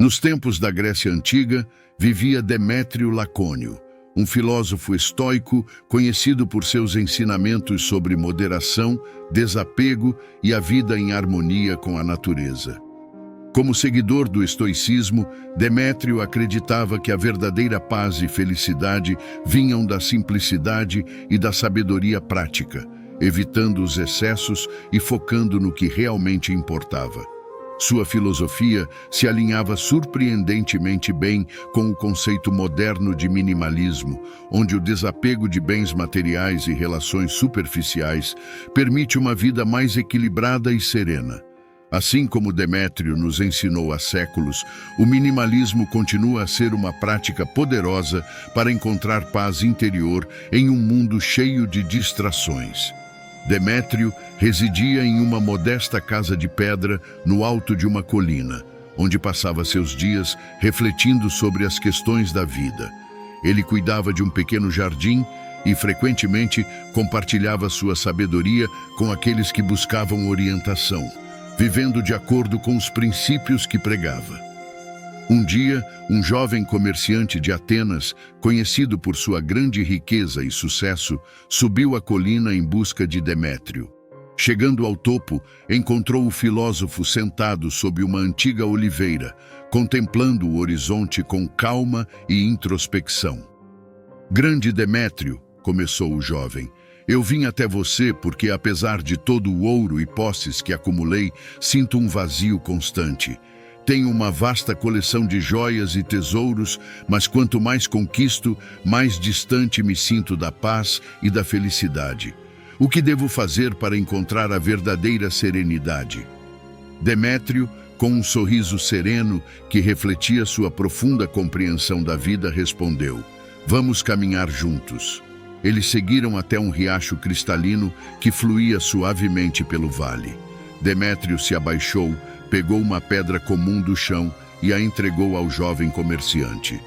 Nos tempos da Grécia Antiga, vivia Demétrio Lacônio, um filósofo estoico conhecido por seus ensinamentos sobre moderação, desapego e a vida em harmonia com a natureza. Como seguidor do estoicismo, Demétrio acreditava que a verdadeira paz e felicidade vinham da simplicidade e da sabedoria prática, evitando os excessos e focando no que realmente importava. Sua filosofia se alinhava surpreendentemente bem com o conceito moderno de minimalismo, onde o desapego de bens materiais e relações superficiais permite uma vida mais equilibrada e serena. Assim como Demétrio nos ensinou há séculos, o minimalismo continua a ser uma prática poderosa para encontrar paz interior em um mundo cheio de distrações. Demétrio residia em uma modesta casa de pedra no alto de uma colina, onde passava seus dias refletindo sobre as questões da vida. Ele cuidava de um pequeno jardim e frequentemente compartilhava sua sabedoria com aqueles que buscavam orientação, vivendo de acordo com os princípios que pregava. Um dia, um jovem comerciante de Atenas, conhecido por sua grande riqueza e sucesso, subiu a colina em busca de Demétrio. Chegando ao topo, encontrou o filósofo sentado sob uma antiga oliveira, contemplando o horizonte com calma e introspecção. "Grande Demétrio", começou o jovem, "eu vim até você porque, apesar de todo o ouro e posses que acumulei, sinto um vazio constante. Tenho uma vasta coleção de joias e tesouros, mas quanto mais conquisto, mais distante me sinto da paz e da felicidade. O que devo fazer para encontrar a verdadeira serenidade?" Demétrio, com um sorriso sereno que refletia sua profunda compreensão da vida, respondeu: "Vamos caminhar juntos." Eles seguiram até um riacho cristalino que fluía suavemente pelo vale. Demétrio se abaixou, pegou uma pedra comum do chão e a entregou ao jovem comerciante.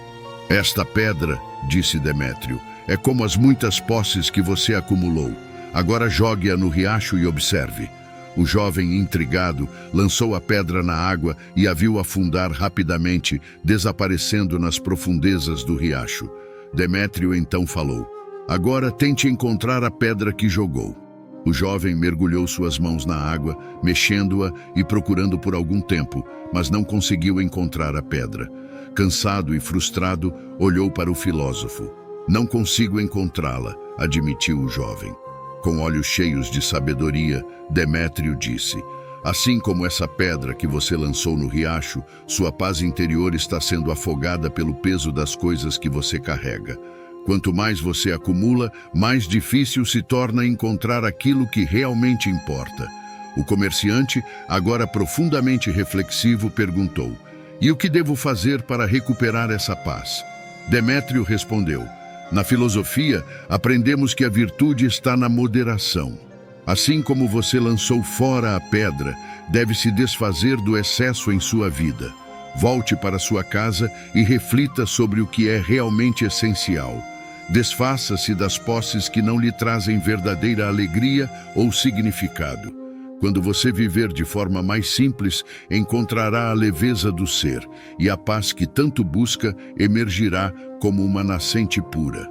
"Esta pedra", disse Demétrio, "é como as muitas posses que você acumulou. Agora jogue-a no riacho e observe." O jovem, intrigado, lançou a pedra na água e a viu afundar rapidamente, desaparecendo nas profundezas do riacho. Demétrio então falou: "Agora tente encontrar a pedra que jogou." O jovem mergulhou suas mãos na água, mexendo-a e procurando por algum tempo, mas não conseguiu encontrar a pedra. Cansado e frustrado, olhou para o filósofo. "Não consigo encontrá-la", admitiu o jovem. Com olhos cheios de sabedoria, Demétrio disse: "Assim como essa pedra que você lançou no riacho, sua paz interior está sendo afogada pelo peso das coisas que você carrega. Quanto mais você acumula, mais difícil se torna encontrar aquilo que realmente importa." O comerciante, agora profundamente reflexivo, perguntou: "E o que devo fazer para recuperar essa paz?" Demétrio respondeu: "Na filosofia, aprendemos que a virtude está na moderação. Assim como você lançou fora a pedra, deve se desfazer do excesso em sua vida. Volte para sua casa e reflita sobre o que é realmente essencial. Desfaça-se das posses que não lhe trazem verdadeira alegria ou significado. Quando você viver de forma mais simples, encontrará a leveza do ser, e a paz que tanto busca emergirá como uma nascente pura."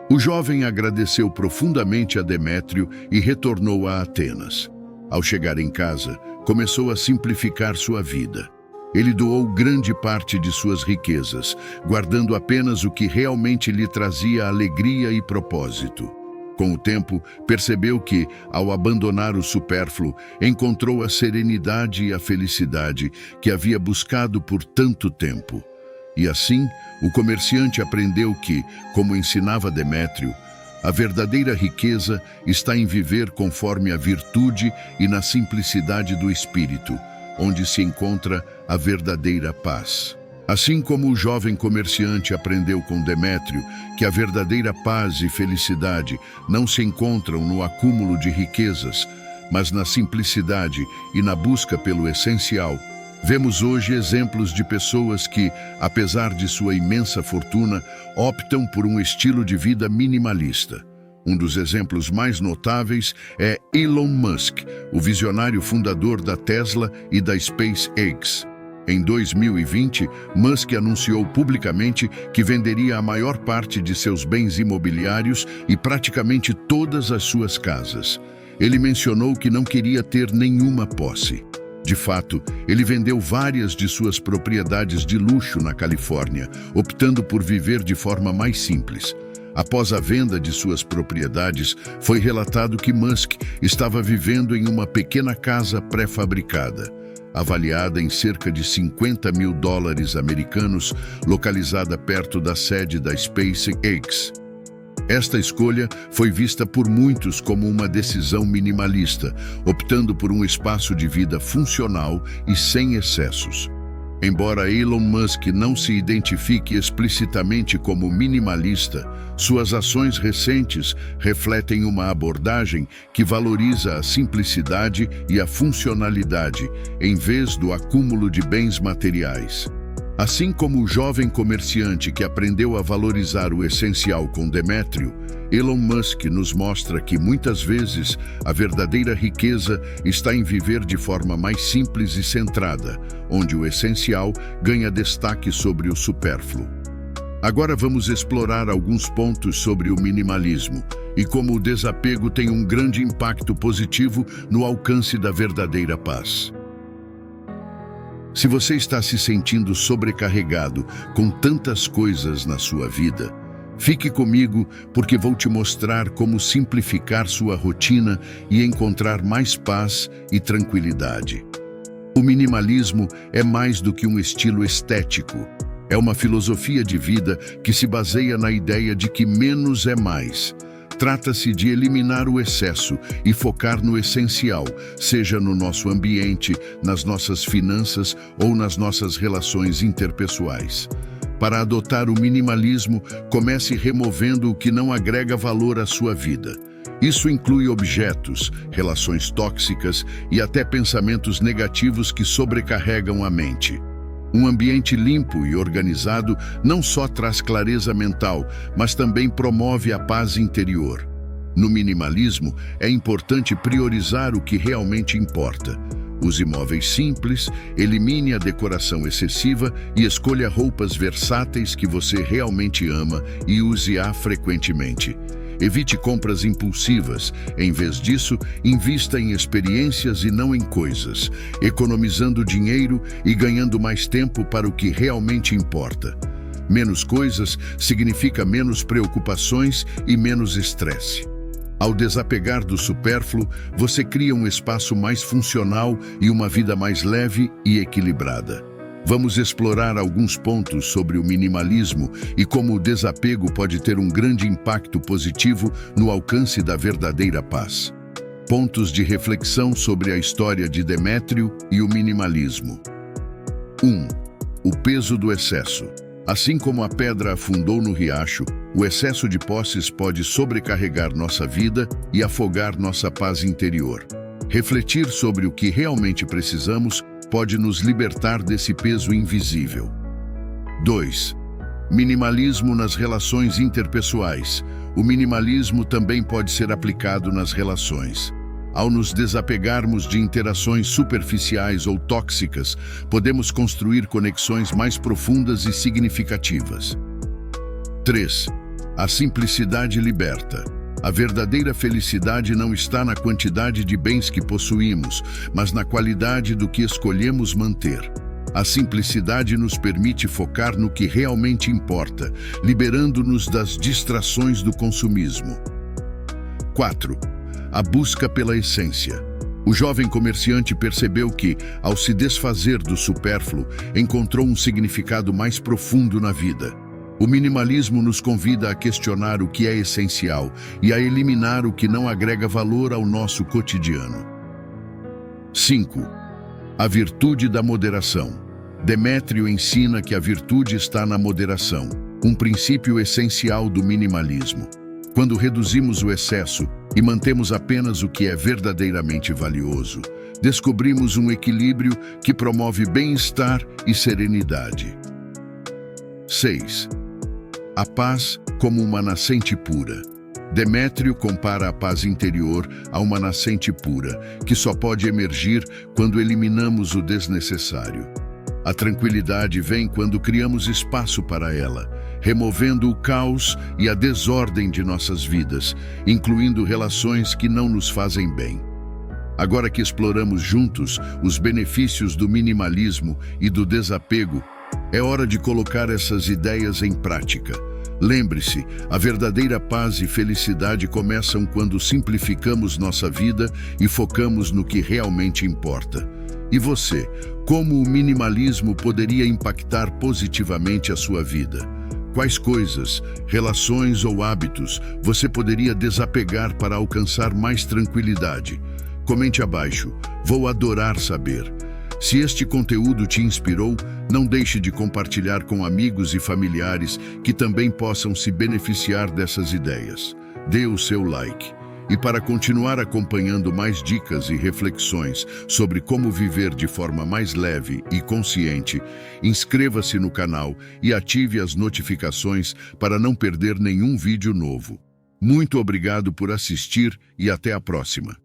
O jovem agradeceu profundamente a Demétrio e retornou a Atenas. Ao chegar em casa, começou a simplificar sua vida. Ele doou grande parte de suas riquezas, guardando apenas o que realmente lhe trazia alegria e propósito. Com o tempo, percebeu que, ao abandonar o supérfluo, encontrou a serenidade e a felicidade que havia buscado por tanto tempo. E assim, o comerciante aprendeu que, como ensinava Demétrio, a verdadeira riqueza está em viver conforme a virtude e na simplicidade do espírito, onde se encontra a verdadeira paz. Assim como o jovem comerciante aprendeu com Demétrio que a verdadeira paz e felicidade não se encontram no acúmulo de riquezas, mas na simplicidade e na busca pelo essencial, vemos hoje exemplos de pessoas que, apesar de sua imensa fortuna, optam por um estilo de vida minimalista. Um dos exemplos mais notáveis é Elon Musk, o visionário fundador da Tesla e da SpaceX. Em 2020, Musk anunciou publicamente que venderia a maior parte de seus bens imobiliários e praticamente todas as suas casas. Ele mencionou que não queria ter nenhuma posse. De fato, ele vendeu várias de suas propriedades de luxo na Califórnia, optando por viver de forma mais simples. Após a venda de suas propriedades, foi relatado que Musk estava vivendo em uma pequena casa pré-fabricada, avaliada em cerca de $50 mil americanos, localizada perto da sede da SpaceX. Esta escolha foi vista por muitos como uma decisão minimalista, optando por um espaço de vida funcional e sem excessos. Embora Elon Musk não se identifique explicitamente como minimalista, suas ações recentes refletem uma abordagem que valoriza a simplicidade e a funcionalidade, em vez do acúmulo de bens materiais. Assim como o jovem comerciante que aprendeu a valorizar o essencial com Demétrio, Elon Musk nos mostra que, muitas vezes, a verdadeira riqueza está em viver de forma mais simples e centrada, onde o essencial ganha destaque sobre o supérfluo. Agora vamos explorar alguns pontos sobre o minimalismo e como o desapego tem um grande impacto positivo no alcance da verdadeira paz. Se você está se sentindo sobrecarregado com tantas coisas na sua vida, fique comigo porque vou te mostrar como simplificar sua rotina e encontrar mais paz e tranquilidade. O minimalismo é mais do que um estilo estético. É uma filosofia de vida que se baseia na ideia de que menos é mais. Trata-se de eliminar o excesso e focar no essencial, seja no nosso ambiente, nas nossas finanças ou nas nossas relações interpessoais. Para adotar o minimalismo, comece removendo o que não agrega valor à sua vida. Isso inclui objetos, relações tóxicas e até pensamentos negativos que sobrecarregam a mente. Um ambiente limpo e organizado não só traz clareza mental, mas também promove a paz interior. No minimalismo, é importante priorizar o que realmente importa. Use móveis simples, elimine a decoração excessiva e escolha roupas versáteis que você realmente ama e use-a frequentemente. Evite compras impulsivas. Em vez disso, invista em experiências e não em coisas, economizando dinheiro e ganhando mais tempo para o que realmente importa. Menos coisas significa menos preocupações e menos estresse. Ao desapegar do supérfluo, você cria um espaço mais funcional e uma vida mais leve e equilibrada. Vamos explorar alguns pontos sobre o minimalismo e como o desapego pode ter um grande impacto positivo no alcance da verdadeira paz. Pontos de reflexão sobre a história de Demétrio e o minimalismo. 1. O peso do excesso. Assim como a pedra afundou no riacho, o excesso de posses pode sobrecarregar nossa vida e afogar nossa paz interior. Refletir sobre o que realmente precisamos pode nos libertar desse peso invisível. 2. Minimalismo nas relações interpessoais. O minimalismo também pode ser aplicado nas relações. Ao nos desapegarmos de interações superficiais ou tóxicas, podemos construir conexões mais profundas e significativas. 3. A simplicidade liberta. A verdadeira felicidade não está na quantidade de bens que possuímos, mas na qualidade do que escolhemos manter. A simplicidade nos permite focar no que realmente importa, liberando-nos das distrações do consumismo. 4. A busca pela essência. O jovem comerciante percebeu que, ao se desfazer do supérfluo, encontrou um significado mais profundo na vida. O minimalismo nos convida a questionar o que é essencial e a eliminar o que não agrega valor ao nosso cotidiano. 5. A virtude da moderação. Demétrio ensina que a virtude está na moderação, um princípio essencial do minimalismo. Quando reduzimos o excesso e mantemos apenas o que é verdadeiramente valioso, descobrimos um equilíbrio que promove bem-estar e serenidade. 6. A paz como uma nascente pura. Demétrio compara a paz interior a uma nascente pura, que só pode emergir quando eliminamos o desnecessário. A tranquilidade vem quando criamos espaço para ela, removendo o caos e a desordem de nossas vidas, incluindo relações que não nos fazem bem. Agora que exploramos juntos os benefícios do minimalismo e do desapego, é hora de colocar essas ideias em prática. Lembre-se, a verdadeira paz e felicidade começam quando simplificamos nossa vida e focamos no que realmente importa. E você, como o minimalismo poderia impactar positivamente a sua vida? Quais coisas, relações ou hábitos você poderia desapegar para alcançar mais tranquilidade? Comente abaixo, vou adorar saber. Se este conteúdo te inspirou, não deixe de compartilhar com amigos e familiares que também possam se beneficiar dessas ideias. Dê o seu like. E para continuar acompanhando mais dicas e reflexões sobre como viver de forma mais leve e consciente, inscreva-se no canal e ative as notificações para não perder nenhum vídeo novo. Muito obrigado por assistir e até a próxima.